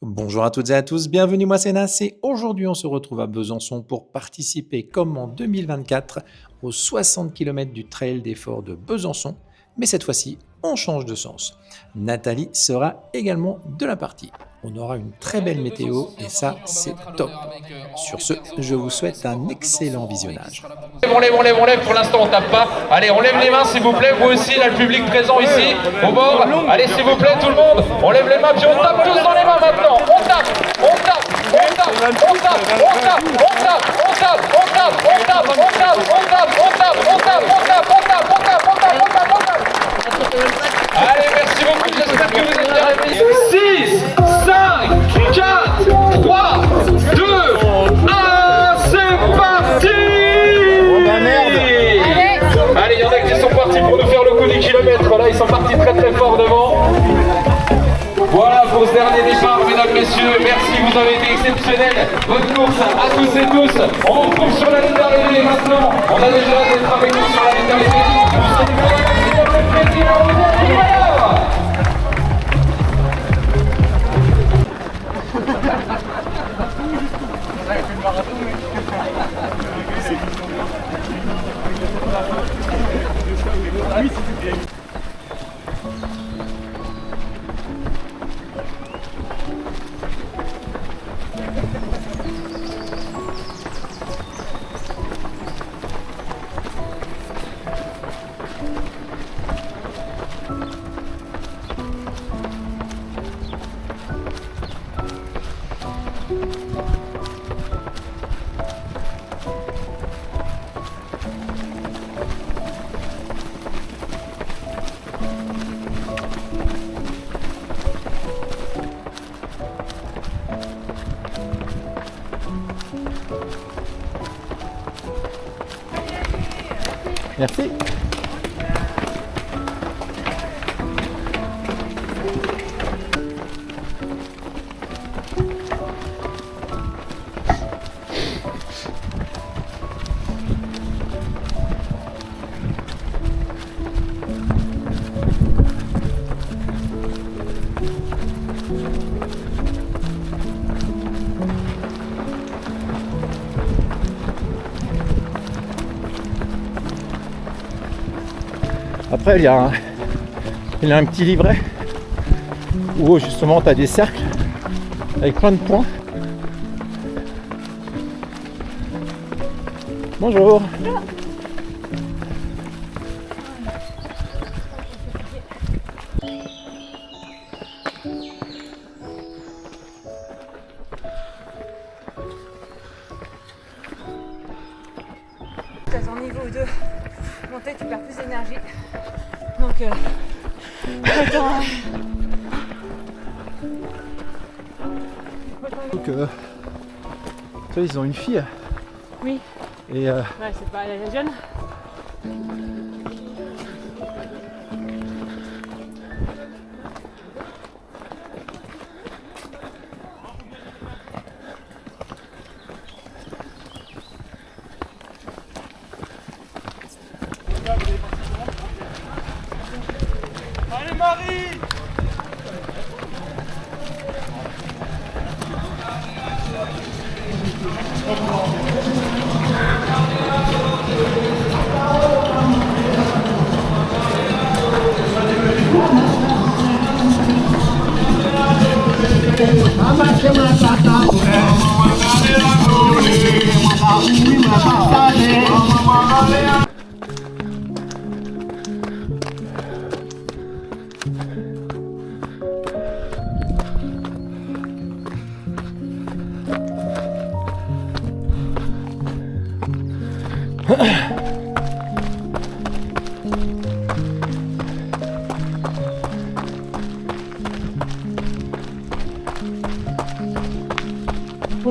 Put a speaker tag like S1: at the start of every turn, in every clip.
S1: Bonjour à toutes et à tous, bienvenue, moi c'est Nas et aujourd'hui on se retrouve à Besançon pour participer comme en 2024 aux 60 km du Trail des Forts de Besançon, mais cette fois-ci on change de sens. Nathalie sera également de la partie. On aura une très belle météo et ça c'est top. Sur ce, je vous souhaite un excellent visionnage.
S2: On lève, pour l'instant on tape pas. Allez, on lève les mains s'il vous plaît, vous aussi, là le public présent ici, au bord. Allez s'il vous plaît tout le monde, on lève les mains puis on tape tous dans les mains maintenant. On tape. Allez, merci beaucoup, j'espère que vous êtes bien réveillés. 6, 5, 4, 3, 2, 1, c'est parti. Allez, il y en a qui sont partis pour nous faire le coup du kilomètre. Là, ils sont partis très fort devant. Voilà pour ce dernier départ, mesdames, messieurs. Merci, vous avez été exceptionnels. Bonne course à tous et tous. On vous retrouve sur la ligne d'arrivée maintenant. On a déjà hâte d'être avec nous sur la ligne d'arrivée. Vous savez qu'on a fait plaisir à vous dire.
S1: Merci. Après, il y a un petit livret où justement tu as des cercles avec plein de points. Bonjour.
S3: Dans un niveau ou deux montée, tu perds plus d'énergie. Donc, attends.
S1: Donc, tu vois, ils ont une fille.
S3: Oui.
S1: Et
S3: Ouais, c'est pas la jeune.
S4: Allez Marie!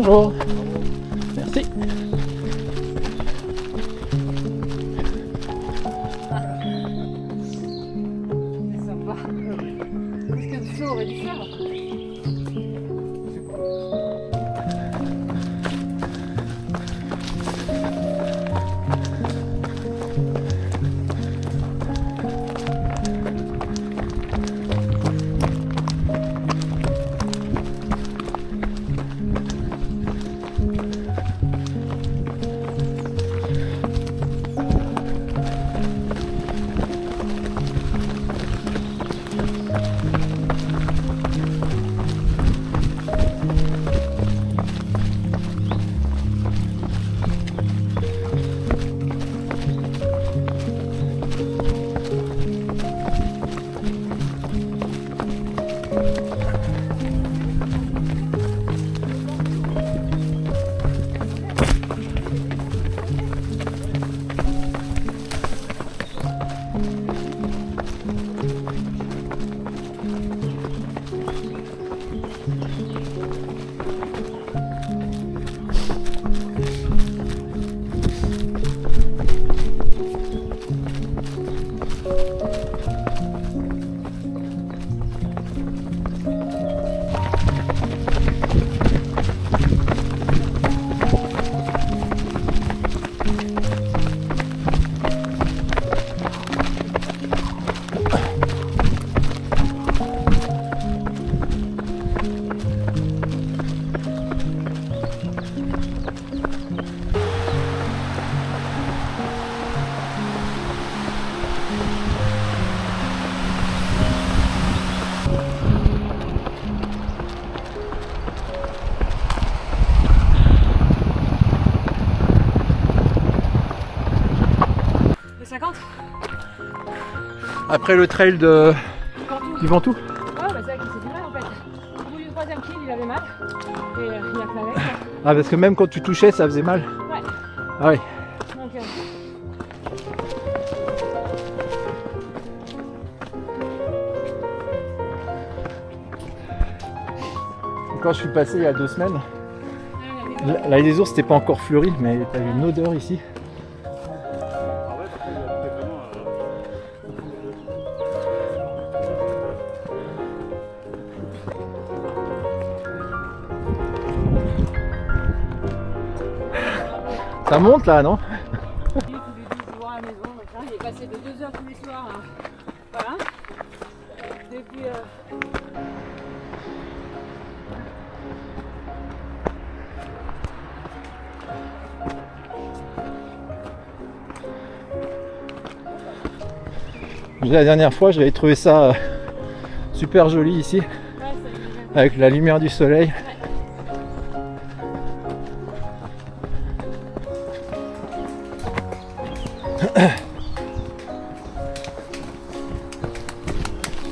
S1: bonjour. Merci.
S3: C'est sympa. Qu'est-ce que du aurait dû faire?
S1: Après le trail de du Ventoux.
S3: Ouais, bah c'est vrai qu'il s'est fait mal en fait. Au bout du troisième kill, il avait mal. Et il a fait avec.
S1: Ah, parce que même quand tu touchais, ça faisait mal.
S3: Ouais.
S1: Ah oui.
S3: Donc,
S1: Quand je suis passé il y a 2 semaines, l'Ail des Ours c'était pas encore fleuri, mais t'as une odeur ici. Ça monte là, non?
S3: tous les 12 jours à la maison, donc là, il est passé de 2 heures tous les soirs. Voilà. Depuis.
S1: La dernière fois, j'avais trouvé ça super joli ici,
S3: Ouais,
S1: avec la lumière du soleil.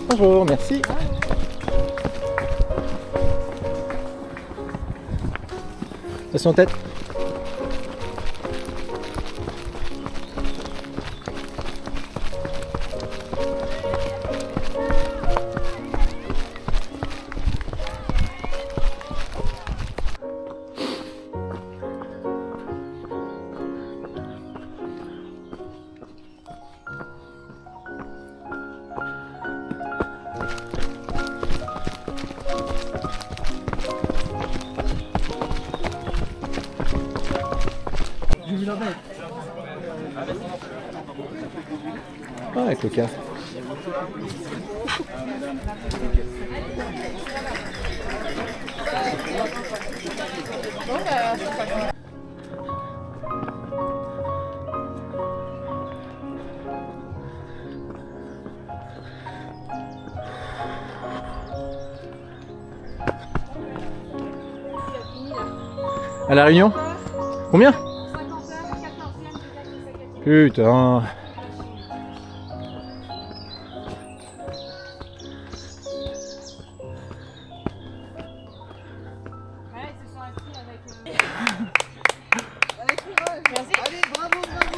S1: Bonjour, merci. Attention tête. Ah, avec le casque. À la Réunion? Combien?
S3: 50 heures, 14e,
S1: Putain.
S3: Ouais, ils se sont inscrits avec.
S4: Merci. Allez, bravo, bravo.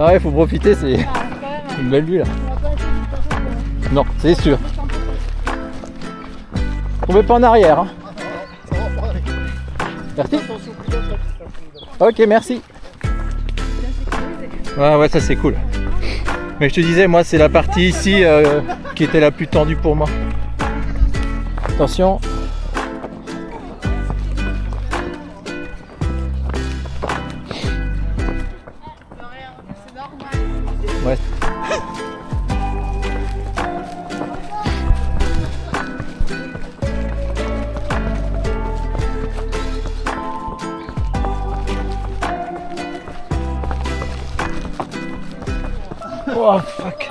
S1: Ah ouais, faut profiter, c'est une belle vue là. Non, c'est sûr. Tombez pas en arrière. Hein. Merci. Ok, merci. Ouais, ça c'est cool. Mais je te disais, moi c'est la partie ici qui était la plus tendue pour moi. Attention. Ouais. Oh fuck.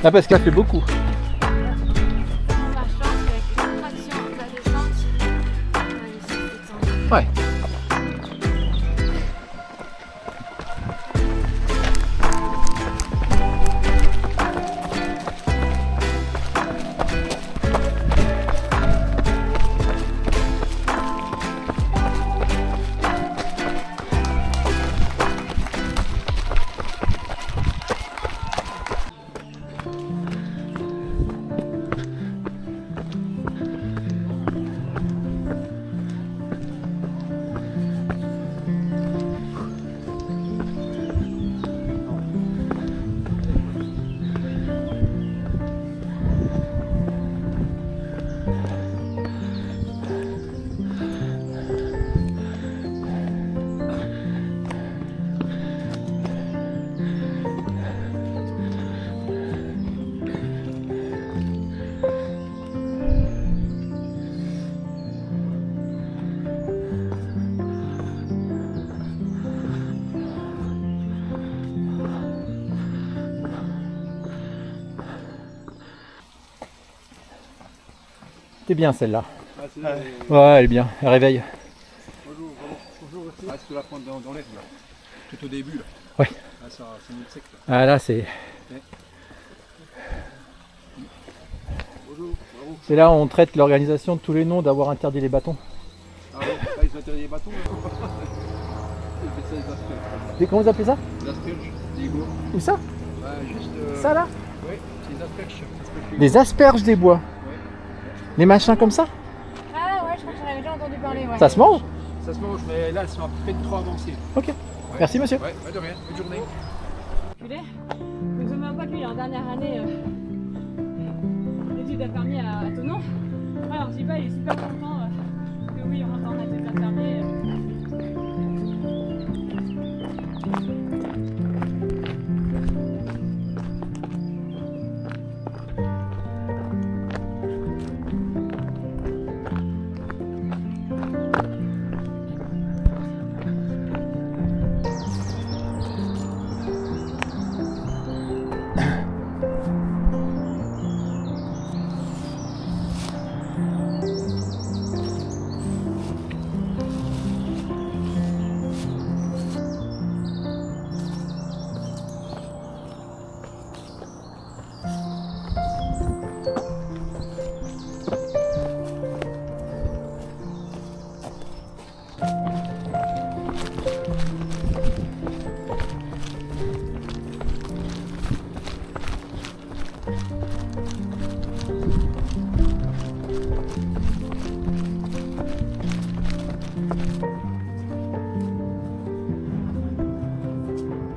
S1: Ah, parce qu'il a fait beaucoup.
S3: On a chance avec une traction de la descente.
S1: Ouais. C'est bien celle-là.
S5: Ah, c'est
S1: Ouais, elle est bien, elle réveille.
S5: bonjour, bonjour aussi. Ah, c'est la pointe dans l'air là. Tout au début là.
S1: Ouais.
S5: Ah, ça, c'est une sec là.
S1: Ah là, c'est
S5: Bonjour, bravo.
S1: c'est là où on traite l'organisation de tous les noms d'avoir interdit les bâtons.
S5: Ah ouais, ah, ils ont interdit les bâtons là. Ils fait ça les asperges.
S1: Et comment vous appelez ça?
S5: Les asperges, des gourds.
S1: Où ça?
S5: Ouais, juste.
S1: Ça là?
S5: Ouais, c'est des asperges.
S1: Les asperges des bois. Les machins comme ça?
S3: Ah ouais, je crois que j'en avais déjà entendu parler. Ouais.
S1: Ça se mange?
S5: Ça se mange, mais là elles sont à peine trop avancées.
S1: Ok. Merci monsieur.
S5: Ouais, de rien, bonne journée.
S3: Culé. Je ne même pas que lui, en dernière année d'études d'infirmier à Thonon. Alors, je dis pas, il est super content que oui, on rentre en études d'infirmier.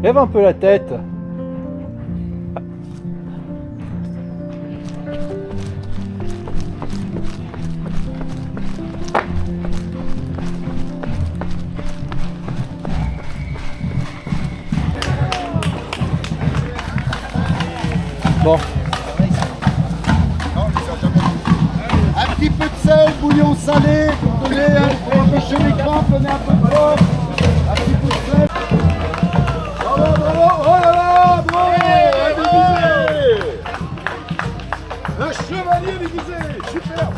S1: Lève un peu la tête. Bon,
S4: Un petit peu de sel, bouillon salé, pour donner pour empêcher les crampes, donner un peu de force. Un petit peu de sel. Bravo, bravo, oh là là, bravo, déguisé. Un chevalier déguisé, super.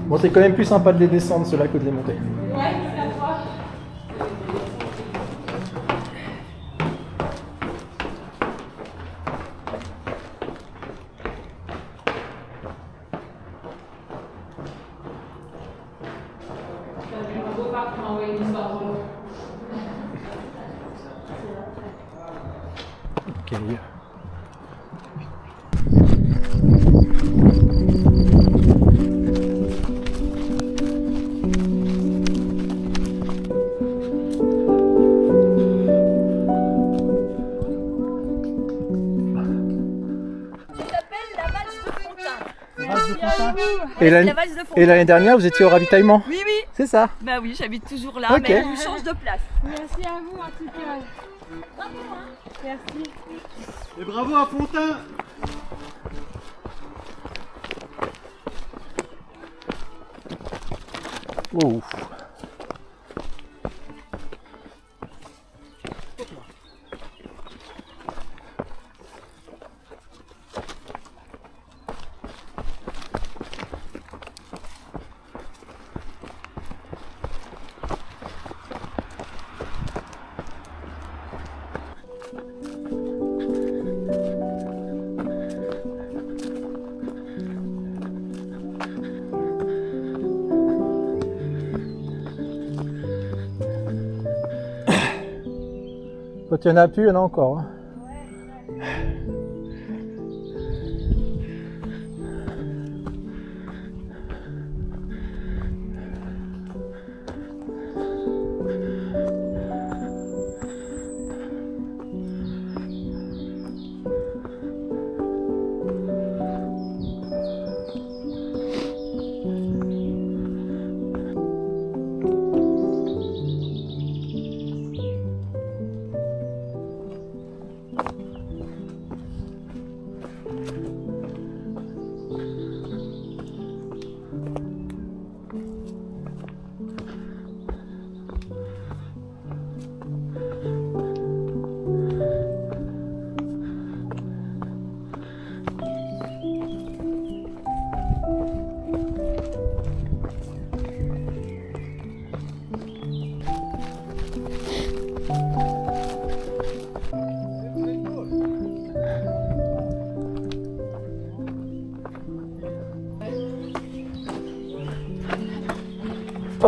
S1: bon c'est quand même plus sympa de les descendre ceux-là que de les monter.
S3: Ouais, c'est la fois.
S1: Ok. Et
S6: La valse de Fontaine.
S1: et l'année dernière, vous étiez au ravitaillement?
S6: Oui, oui.
S1: C'est ça?
S6: Bah oui, j'habite toujours là,
S1: Ok.
S6: mais on change de place.
S3: Merci à vous en tout cas. Bravo, hein. Merci.
S4: Et bravo à Fontaine.
S1: Oh. Quand il n'y en a plus, il y en a encore. Hein.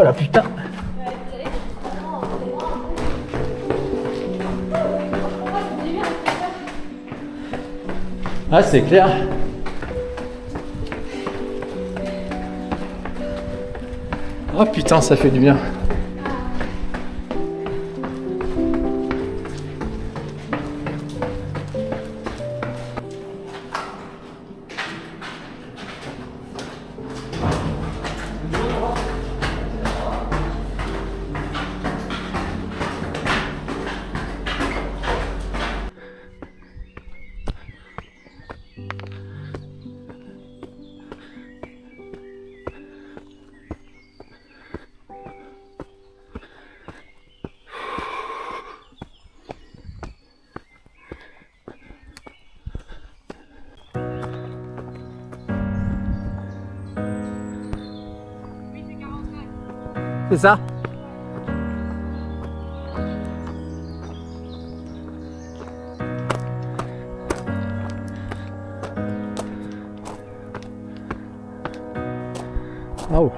S1: Oh la putain! Ah, c'est clair! Oh putain, ça fait du bien! C'est ça? Oh.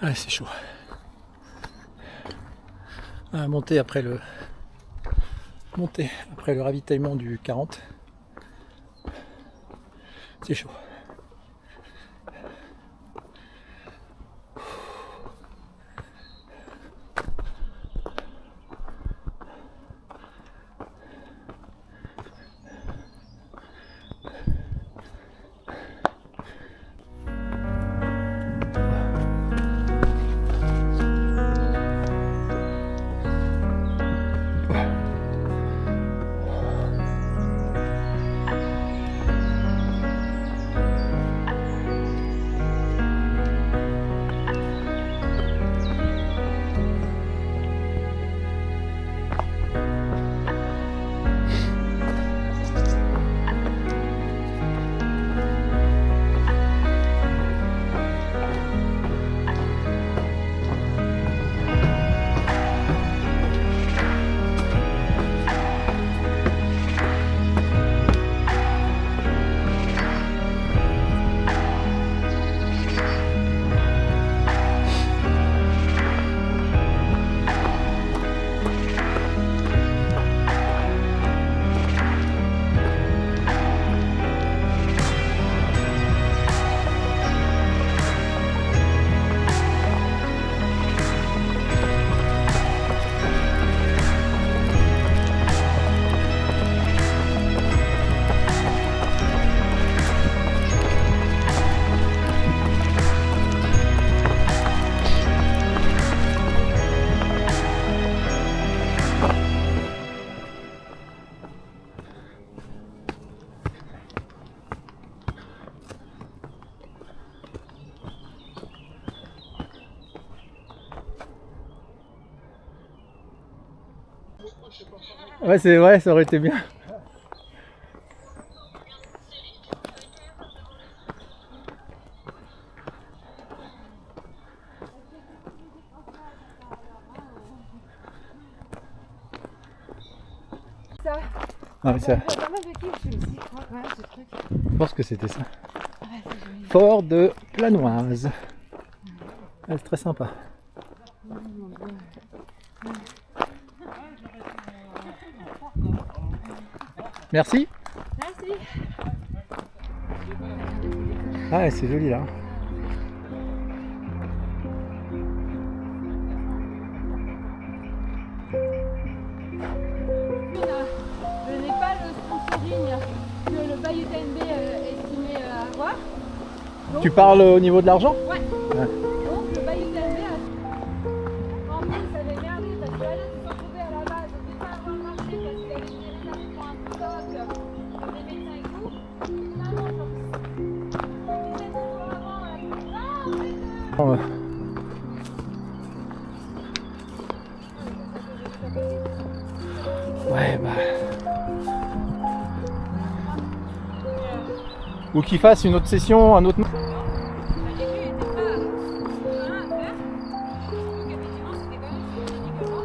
S1: Ouais, c'est chaud. À monter après montée après le ravitaillement du 40. C'est chaud. Ouais, c'est vrai, ça aurait été bien.
S3: Ça.
S1: Ah, mais ça,
S3: Pas mal de kiff, je me suis dit, quand même, ce truc.
S1: je pense que c'était ça.
S3: Ouais, c'est joli.
S1: Fort de Planoise. Ah, c'est très sympa. Merci.
S3: Merci.
S1: Ah, c'est joli là.
S3: Le Népal, le sponsoring que le Bayou TNB estimait avoir. Donc,
S1: Tu parles au niveau de l'argent?
S3: ouais.
S1: Ouais.
S3: Donc le Bayou TNB en plus ça avait merdé parce que là ils se sont trouvés à la base, on ne devait pas avoir le marché parce qu'il avait géré ça pour un stock, des médecins et tout. Finalement, genre, 17 jours avant, on a dit ah, en fait,
S1: Ouais, bah. Ou qu'il fasse une autre session, un autre.
S3: bah, les vues n'étaient pas rien à faire. Donc effectivement c'était quand même physiquement.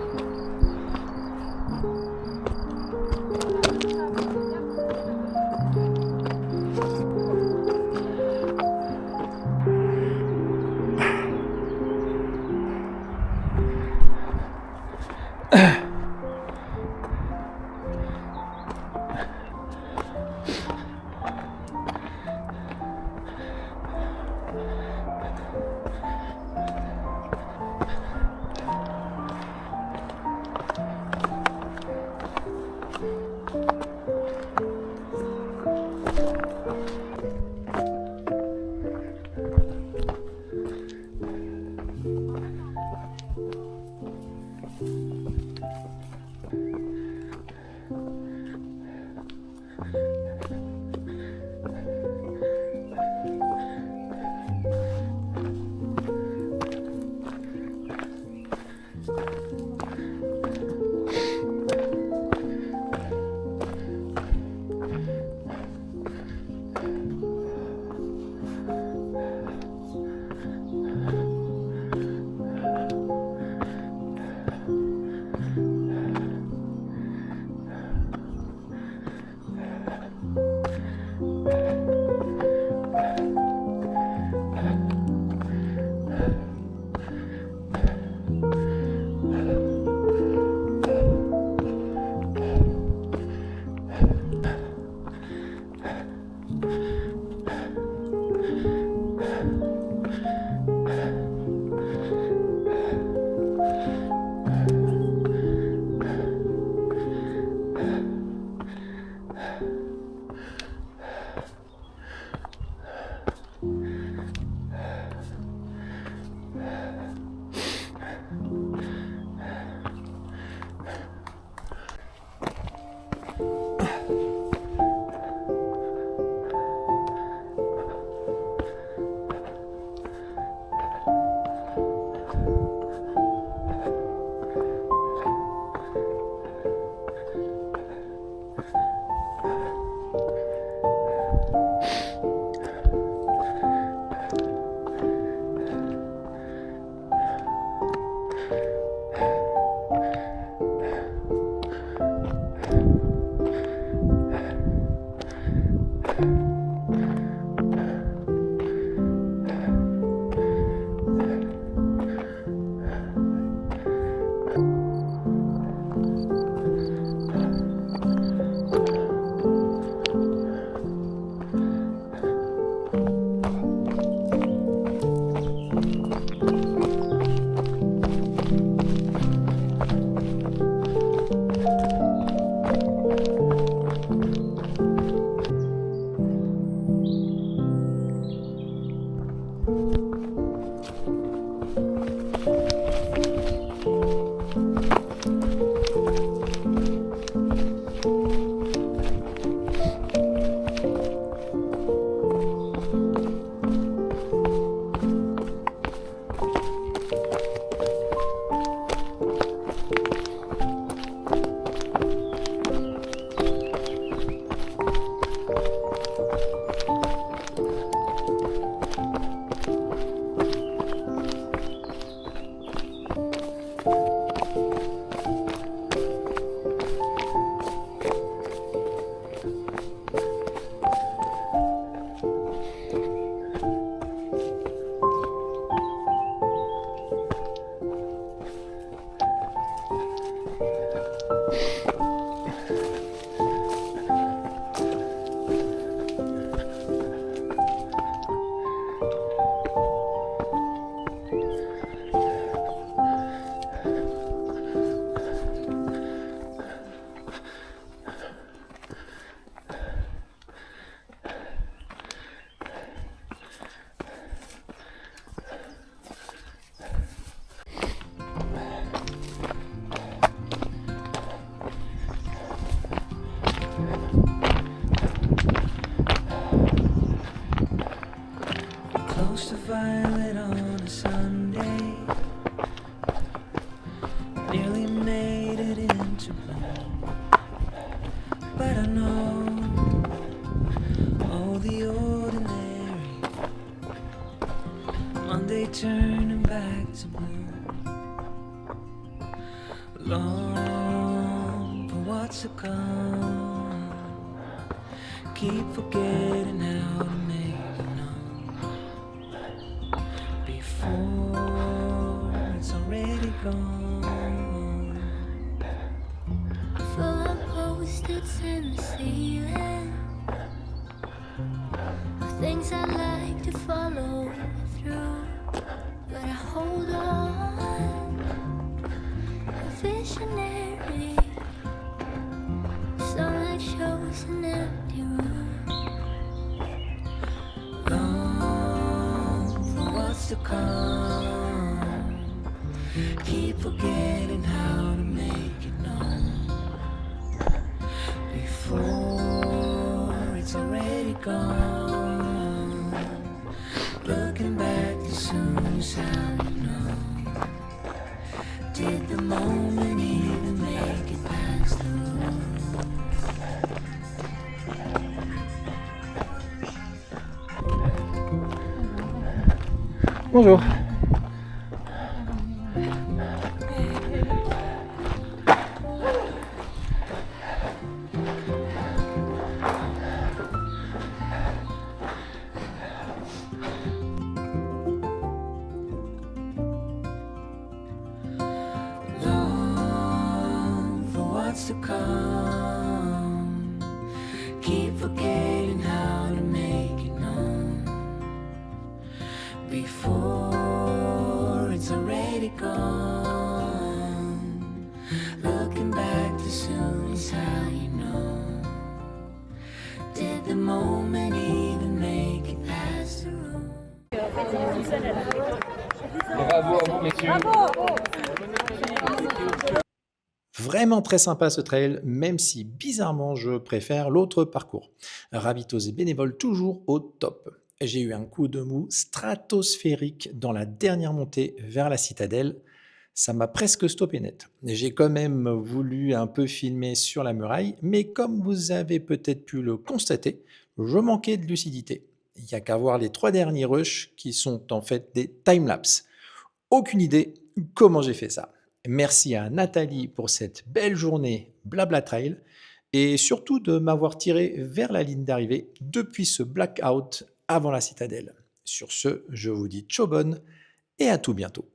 S7: Close to violet on a Sunday, nearly made it into bloom. But I know, oh, the ordinary Monday turning back to blue. Long for what's to come, keep forgetting how to make it known before it's already gone.
S8: Full of post-its in the ceiling of things I like to follow through, but I hold on. A visionary sunlight shows an empty room.
S7: Long for what's to come, keep forgetting how to make it known before it's already gone. Looking back as soon as how you know. Did the moment even make it past the room?
S1: Bonjour.
S7: Long for what's to come, keep forgetting how to make it known before it's already gone. Looking back as soon as how you know. Did the moment even make it past the room?
S2: Bravo à vous, messieurs.
S1: Vraiment très sympa ce trail, même si bizarrement je préfère l'autre parcours. Ravitose et bénévoles toujours au top. J'ai eu un coup de mou stratosphérique dans la dernière montée vers la citadelle. Ça m'a presque stoppé net. J'ai quand même voulu un peu filmer sur la muraille, mais comme vous avez peut-être pu le constater, je manquais de lucidité. Il n'y a qu'à voir les 3 derniers rushs qui sont en fait des timelapses. Aucune idée comment j'ai fait ça. Merci à Nathalie pour cette belle journée Blabla Trail et surtout de m'avoir tiré vers la ligne d'arrivée depuis ce blackout avant la citadelle. Sur ce, je vous dis ciao bonne et à tout bientôt.